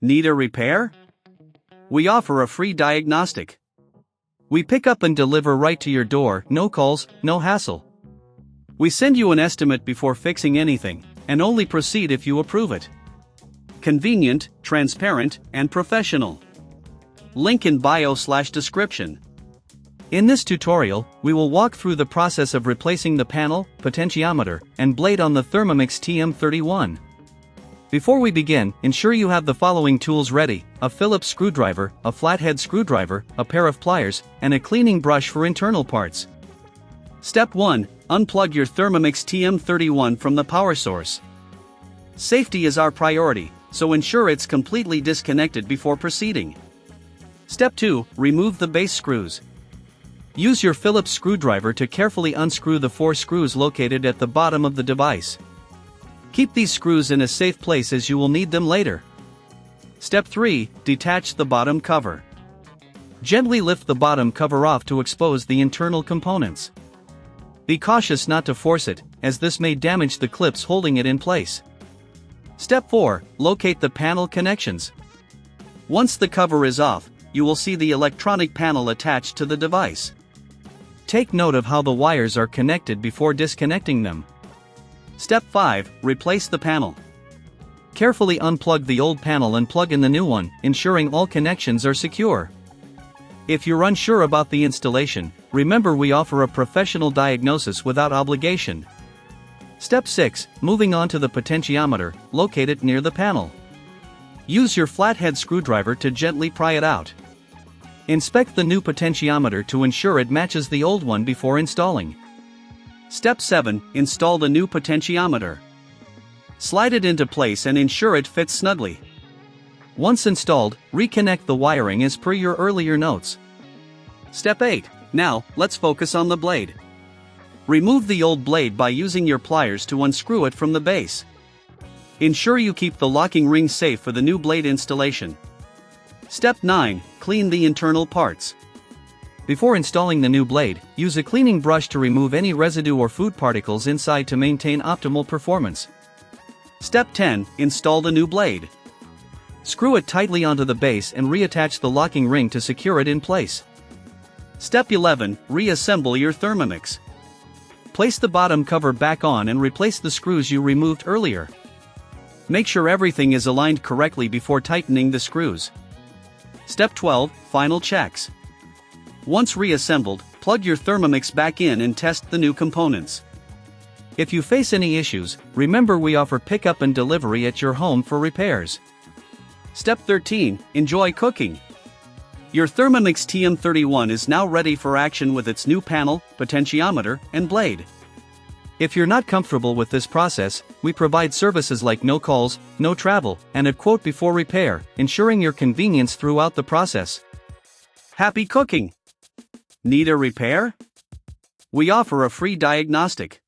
Need a repair? We offer a free diagnostic. We pick up and deliver right to your door, no calls, no hassle. We send you an estimate before fixing anything, and only proceed if you approve it. Convenient, transparent, and professional. Link in bio/description. In this tutorial, we will walk through the process of replacing the panel, potentiometer, and blade on the Thermomix TM31. Before we begin, ensure you have the following tools ready: a Phillips screwdriver, a flathead screwdriver, a pair of pliers, and a cleaning brush for internal parts. Step 1. Unplug your Thermomix TM31 from the power source. Safety is our priority, so ensure it's completely disconnected before proceeding. Step 2. Remove the base screws. Use your Phillips screwdriver to carefully unscrew the 4 screws located at the bottom of the device. Keep these screws in a safe place as you will need them later. Step 3. Detach the bottom cover. Gently lift the bottom cover off to expose the internal components. Be cautious not to force it, as this may damage the clips holding it in place. Step 4. Locate the panel connections. Once the cover is off, you will see the electronic panel attached to the device. Take note of how the wires are connected before disconnecting them. Step 5. Replace the panel. Carefully unplug the old panel and plug in the new one, ensuring all connections are secure. If you're unsure about the installation, remember we offer a professional diagnosis without obligation. Step 6. Moving on to the potentiometer, locate it near the panel. Use your flathead screwdriver to gently pry it out. Inspect the new potentiometer to ensure it matches the old one before installing. Step 7. Install the new potentiometer. Slide it into place and ensure it fits snugly. Once installed, reconnect the wiring as per your earlier notes. Step 8. Now, let's focus on the blade. Remove the old blade by using your pliers to unscrew it from the base. Ensure you keep the locking ring safe for the new blade installation. Step 9. Clean the internal parts. Before installing the new blade, use a cleaning brush to remove any residue or food particles inside to maintain optimal performance. Step 10. Install the new blade. Screw it tightly onto the base and reattach the locking ring to secure it in place. Step 11. Reassemble your Thermomix. Place the bottom cover back on and replace the screws you removed earlier. Make sure everything is aligned correctly before tightening the screws. Step 12. Final checks. Once reassembled, plug your Thermomix back in and test the new components. If you face any issues, remember we offer pickup and delivery at your home for repairs. Step 13. Enjoy cooking. Your Thermomix TM31 is now ready for action with its new panel, potentiometer, and blade. If you're not comfortable with this process, we provide services like no calls, no travel, and a quote before repair, ensuring your convenience throughout the process. Happy cooking! Need a repair? We offer a free diagnostic.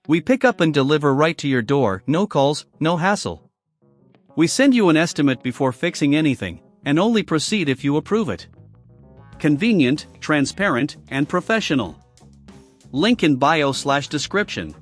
We pick up and deliver right to your door, no calls, no hassle. We send you an estimate before fixing anything, and only proceed if you approve it. Convenient, transparent, and professional. Link in bio/description.